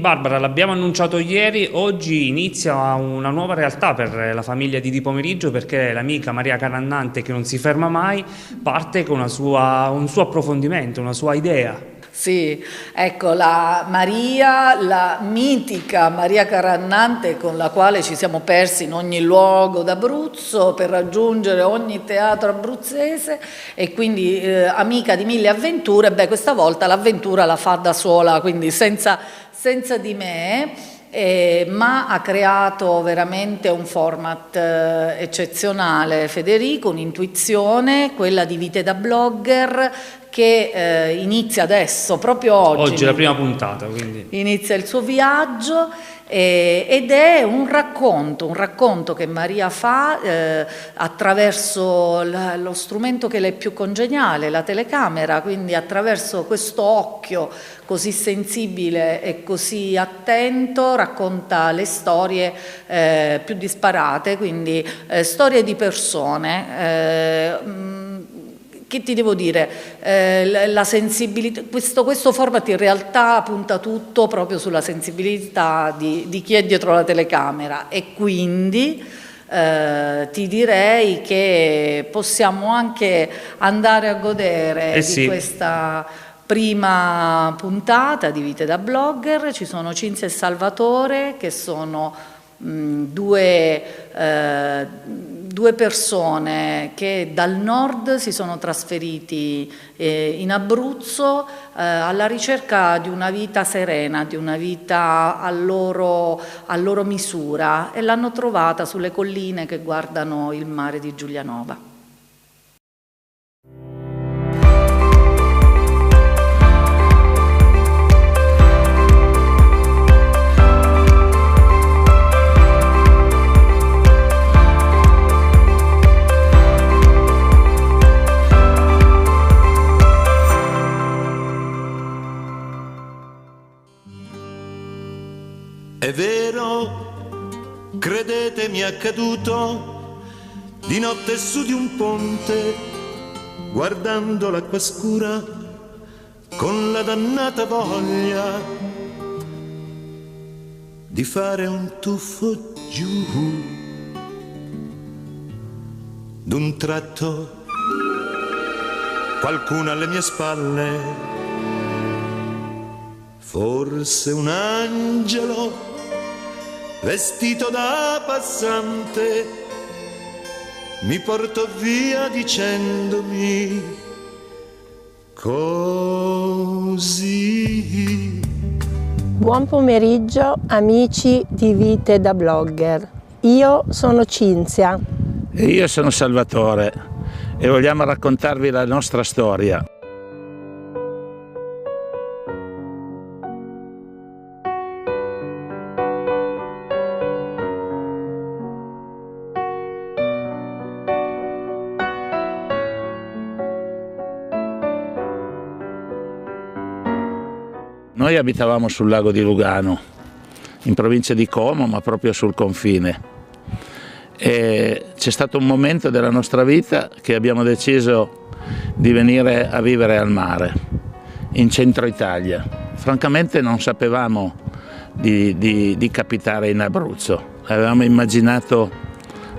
Barbara, l'abbiamo annunciato ieri, oggi inizia una nuova realtà per la famiglia di Di Pomeriggio perché l'amica Maria Carannante, che non si ferma mai, parte con un suo approfondimento, una sua idea. Sì, ecco la Maria, la mitica Maria Carannante con la quale ci siamo persi in ogni luogo d'Abruzzo per raggiungere ogni teatro abruzzese e quindi amica di mille avventure, beh questa volta l'avventura la fa da sola, quindi senza di me. Ma ha creato veramente un format eccezionale Federico, un'intuizione, quella di Vite da Blogger, che inizia adesso, proprio oggi. Oggi è la prima puntata, quindi. Inizia il suo viaggio ed è un racconto che Maria fa attraverso lo strumento che le è più congeniale, la telecamera, quindi attraverso questo occhio così sensibile e così attento racconta le storie più disparate, quindi storie di persone. Che ti devo dire? La sensibilità, questo format in realtà punta tutto proprio sulla sensibilità di chi è dietro la telecamera e quindi ti direi che possiamo anche andare a godere di questa prima puntata di Vite da Blogger. Ci sono Cinzia e Salvatore che sono due persone che dal nord si sono trasferiti in Abruzzo alla ricerca di una vita serena, di una vita a loro misura e l'hanno trovata sulle colline che guardano il mare di Giulianova. È vero, credetemi, è accaduto di notte su di un ponte, guardando l'acqua scura con la dannata voglia di fare un tuffo giù. D'un tratto qualcuno alle mie spalle, forse un angelo vestito da passante, mi portò via dicendomi così. Buon pomeriggio amici di Vite da Blogger, io sono Cinzia. E io sono Salvatore e vogliamo raccontarvi la nostra storia. Noi abitavamo sul lago di Lugano, in provincia di Como, ma proprio sul confine. E c'è stato un momento della nostra vita che abbiamo deciso di venire a vivere al mare, in centro Italia. Francamente non sapevamo di capitare in Abruzzo, avevamo immaginato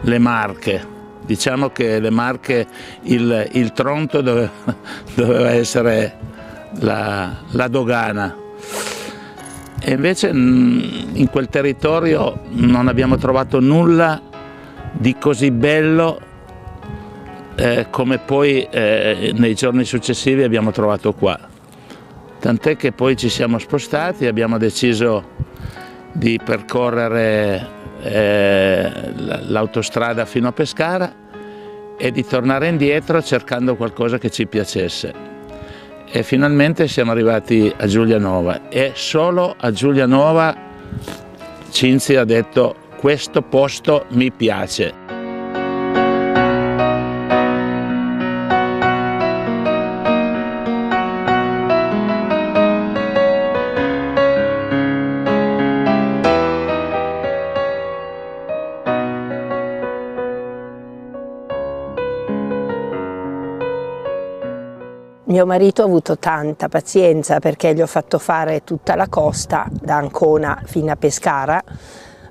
le Marche. Diciamo che le Marche, il Tronto doveva essere la dogana. E invece in quel territorio non abbiamo trovato nulla di così bello come poi nei giorni successivi abbiamo trovato qua. Tant'è che poi ci siamo spostati e abbiamo deciso di percorrere l'autostrada fino a Pescara e di tornare indietro cercando qualcosa che ci piacesse. E finalmente siamo arrivati a Giulianova e solo a Giulianova Cinzia ha detto: questo posto mi piace. mio marito ha avuto tanta pazienza perché gli ho fatto fare tutta la costa, da Ancona fino a Pescara,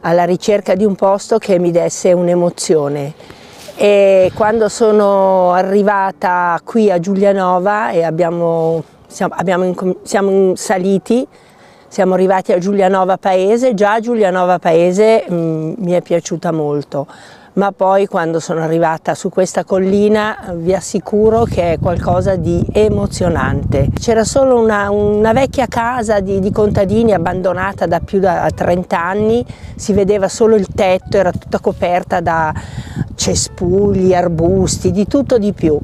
alla ricerca di un posto che mi desse un'emozione. E quando sono arrivata qui a Giulianova e siamo saliti, siamo arrivati a Giulianova Paese, già Giulianova Paese mi è piaciuta molto. Ma poi quando sono arrivata su questa collina vi assicuro che è qualcosa di emozionante. C'era solo una vecchia casa di contadini abbandonata da più di 30 anni, si vedeva solo il tetto, era tutta coperta da cespugli, arbusti, di tutto di più.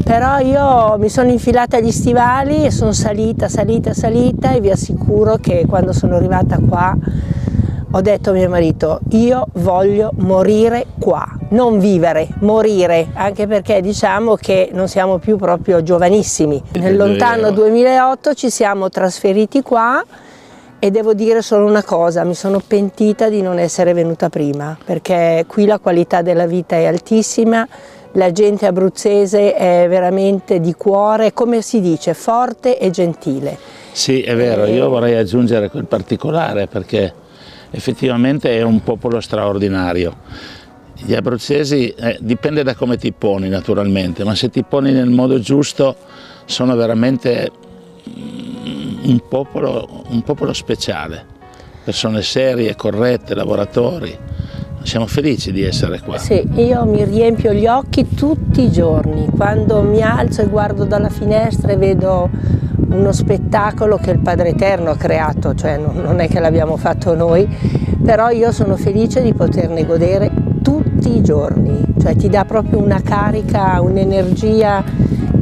Però io mi sono infilata agli stivali e sono salita e vi assicuro che quando sono arrivata qua ho detto a mio marito, io voglio morire qua, non vivere, morire, anche perché diciamo che non siamo più proprio giovanissimi. Nel lontano 2008 ci siamo trasferiti qua e devo dire solo una cosa, mi sono pentita di non essere venuta prima, perché qui la qualità della vita è altissima, la gente abruzzese è veramente di cuore, come si dice, forte e gentile. Sì, è vero, io vorrei aggiungere quel particolare perché effettivamente è un popolo straordinario. Gli abruzzesi, dipende da come ti poni naturalmente, ma se ti poni nel modo giusto sono veramente un popolo speciale, persone serie, corrette, lavoratori. Siamo felici di essere qua. Sì, io mi riempio gli occhi tutti i giorni, quando mi alzo e guardo dalla finestra e vedo uno spettacolo che il Padre Eterno ha creato, cioè non è che l'abbiamo fatto noi, però io sono felice di poterne godere tutti i giorni, cioè ti dà proprio una carica, un'energia,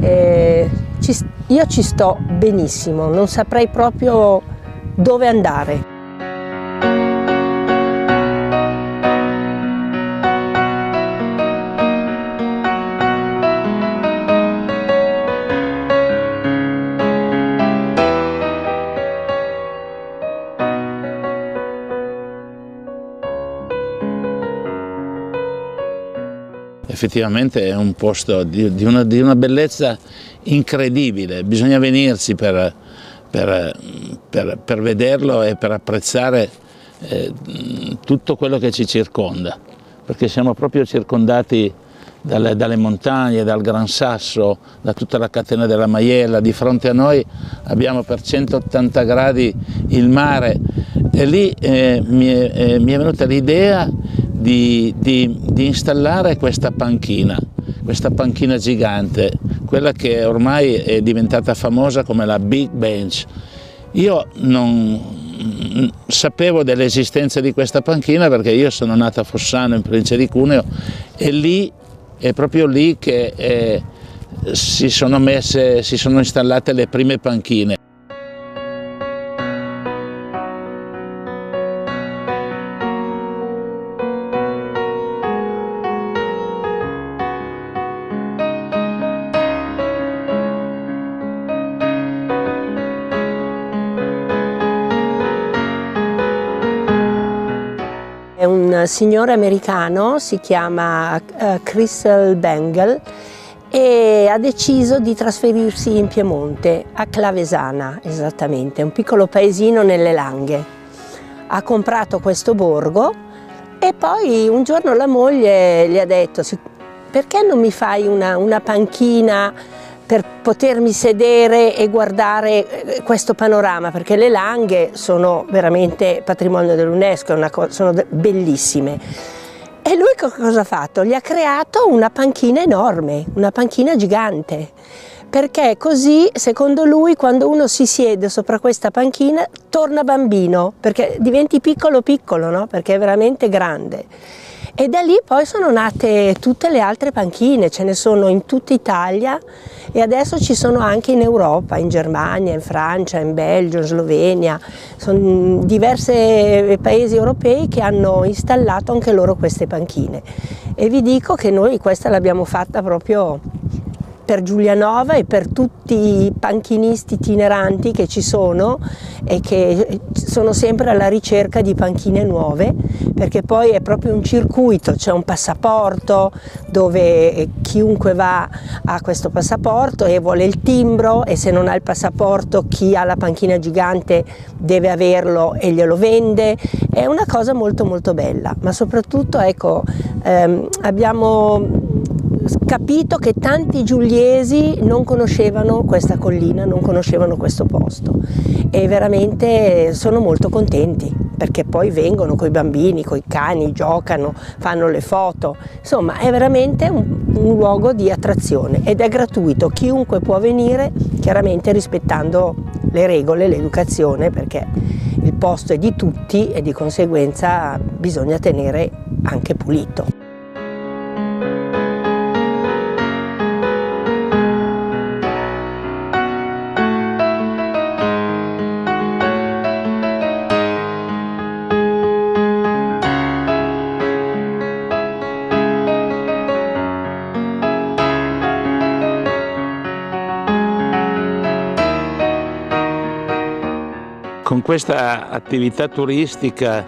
io ci sto benissimo, non saprei proprio dove andare. Effettivamente è un posto di una bellezza incredibile, bisogna venirci per vederlo e per apprezzare tutto quello che ci circonda, perché siamo proprio circondati dalle montagne, dal Gran Sasso, da tutta la catena della Maiella, di fronte a noi abbiamo per 180 gradi il mare e lì mi è venuta l'idea di installare questa panchina gigante, quella che ormai è diventata famosa come la Big Bench. Io non sapevo dell'esistenza di questa panchina perché io sono nato a Fossano, in provincia di Cuneo, e lì è proprio lì che si sono installate le prime panchine. È un signore americano, si chiama Crystal Bengal e ha deciso di trasferirsi in Piemonte, a Clavesana esattamente, un piccolo paesino nelle Langhe. Ha comprato questo borgo e poi un giorno la moglie gli ha detto: perché non mi fai una panchina per potermi sedere e guardare questo panorama, perché le Langhe sono veramente patrimonio dell'UNESCO, sono bellissime. E lui cosa ha fatto? Gli ha creato una panchina enorme, una panchina gigante, perché così, secondo lui, quando uno si siede sopra questa panchina torna bambino, perché diventi piccolo piccolo, no? Perché è veramente grande. E da lì poi sono nate tutte le altre panchine, ce ne sono in tutta Italia e adesso ci sono anche in Europa, in Germania, in Francia, in Belgio, in Slovenia. Sono diversi paesi europei che hanno installato anche loro queste panchine. E vi dico che noi questa l'abbiamo fatta proprio per Giulianova e per tutti i panchinisti itineranti che ci sono e che sono sempre alla ricerca di panchine nuove, perché poi è proprio un circuito, c'è un passaporto dove chiunque va ha questo passaporto e vuole il timbro, e se non ha il passaporto chi ha la panchina gigante deve averlo e glielo vende. È una cosa molto molto bella, ma soprattutto ecco, abbiamo capito che tanti giuliesi non conoscevano questa collina, non conoscevano questo posto, e veramente sono molto contenti, perché poi vengono coi bambini, coi cani, giocano, fanno le foto, insomma è veramente un luogo di attrazione ed è gratuito, chiunque può venire, chiaramente rispettando le regole, l'educazione, perché il posto è di tutti e di conseguenza bisogna tenere anche pulito. Con questa attività turistica,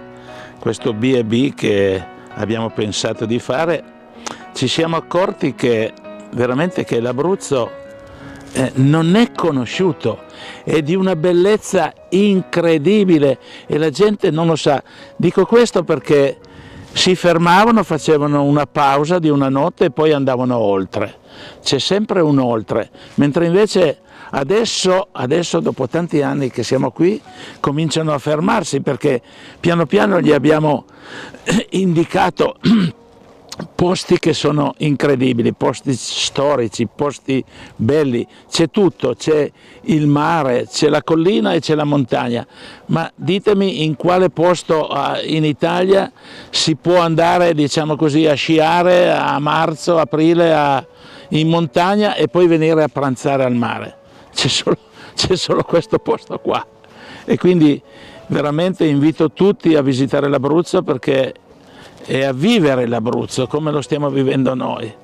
questo B&B che abbiamo pensato di fare, ci siamo accorti che veramente che l'Abruzzo non è conosciuto, è di una bellezza incredibile e la gente non lo sa. Dico questo perché si fermavano, facevano una pausa di una notte e poi andavano oltre. C'è sempre un oltre, mentre invece adesso dopo tanti anni che siamo qui cominciano a fermarsi, perché piano piano gli abbiamo indicato posti che sono incredibili, posti storici, posti belli, c'è tutto, c'è il mare, c'è la collina e c'è la montagna, ma ditemi in quale posto in Italia si può andare, diciamo così, a sciare a marzo, aprile in montagna e poi venire a pranzare al mare. C'è solo questo posto qua, e quindi veramente invito tutti a visitare l'Abruzzo e a vivere l'Abruzzo come lo stiamo vivendo noi,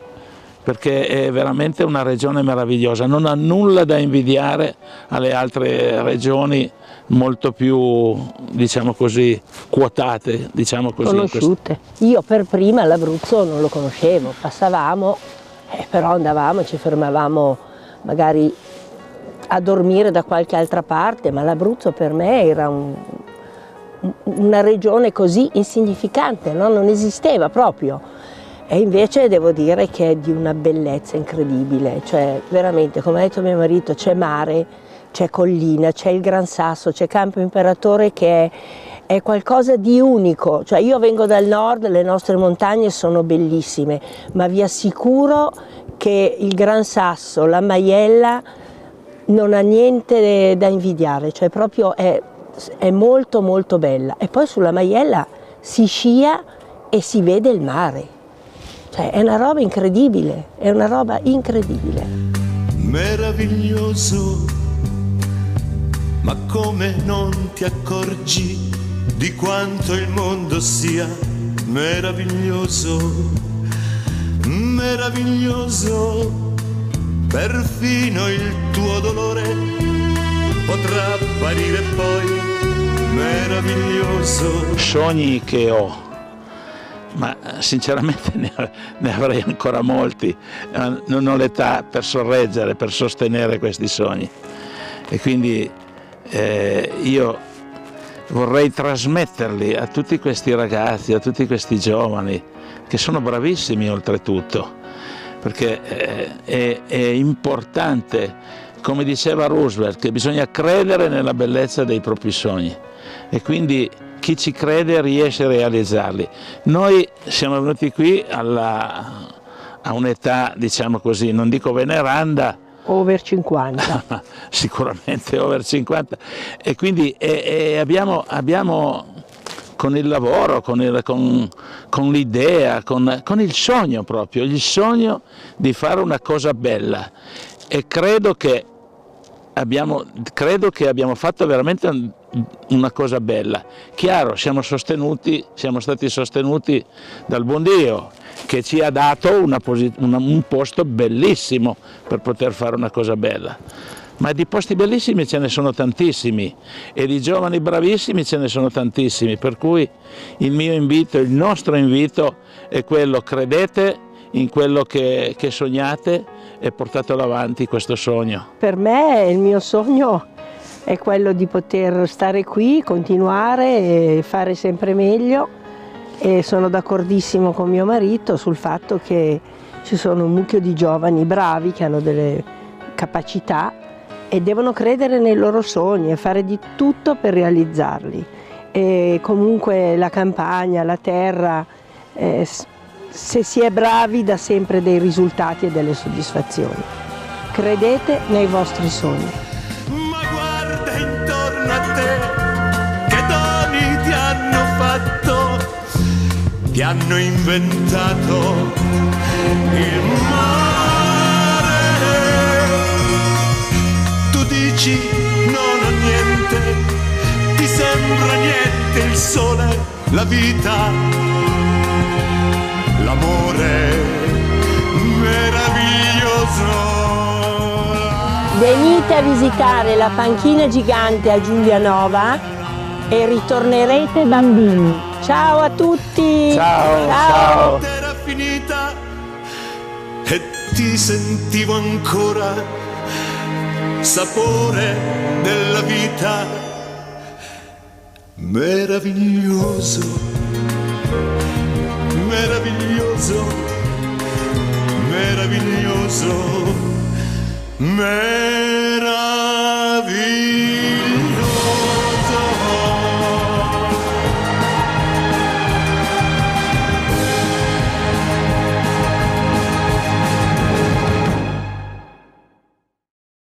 perché è veramente una regione meravigliosa, non ha nulla da invidiare alle altre regioni molto più, diciamo così, quotate, diciamo così. Conosciute. Io per prima l'Abruzzo non lo conoscevo, passavamo, però andavamo, ci fermavamo magari a dormire da qualche altra parte, ma l'Abruzzo per me era una regione così insignificante, no? Non esisteva proprio, e invece devo dire che è di una bellezza incredibile, cioè veramente, come ha detto mio marito, c'è mare, c'è collina, c'è il Gran Sasso, c'è Campo Imperatore che è qualcosa di unico. Cioè io vengo dal nord, le nostre montagne sono bellissime, ma vi assicuro che il Gran Sasso, la Maiella non ha niente da invidiare, cioè proprio è molto molto bella. E poi sulla Maiella si scia e si vede il mare, cioè è una roba incredibile, è una roba incredibile. Meraviglioso, ma come non ti accorgi di quanto il mondo sia meraviglioso, meraviglioso. Perfino il tuo dolore potrà apparire poi meraviglioso. Sogni che ho, ma sinceramente ne avrei ancora molti, non ho l'età per sorreggere, per sostenere questi sogni, e quindi io vorrei trasmetterli a tutti questi ragazzi, a tutti questi giovani, che sono bravissimi oltretutto, perché è importante, come diceva Roosevelt, che bisogna credere nella bellezza dei propri sogni, e quindi chi ci crede riesce a realizzarli. Noi siamo venuti qui a un'età, diciamo così, non dico veneranda, Over 50. Sicuramente over 50, e quindi abbiamo con il lavoro, con l'idea, con il sogno proprio, il sogno di fare una cosa bella, e credo che credo che abbiamo fatto veramente una cosa bella. Chiaro, siamo stati sostenuti dal buon Dio, che ci ha dato un posto bellissimo per poter fare una cosa bella. Ma di posti bellissimi ce ne sono tantissimi e di giovani bravissimi ce ne sono tantissimi, per cui il mio invito, il nostro invito è quello: credete in quello che sognate e portatelo avanti questo sogno. Per me il mio sogno è quello di poter stare qui, continuare e fare sempre meglio, e sono d'accordissimo con mio marito sul fatto che ci sono un mucchio di giovani bravi che hanno delle capacità e devono credere nei loro sogni e fare di tutto per realizzarli. E comunque la campagna, la terra, se si è bravi dà sempre dei risultati e delle soddisfazioni. Credete nei vostri sogni. Ma guarda intorno a te, che doni ti hanno fatto, ti hanno inventato il mare. Tu dici non ho niente, ti sembra niente il sole, la vita, l'amore meraviglioso. Venite a visitare la panchina gigante a Giulianova e ritornerete bambini. Ciao a tutti! Ciao, Ciao. Era finita e ti sentivo ancora sapore della vita. Meraviglioso, meraviglioso, meraviglioso, meraviglioso.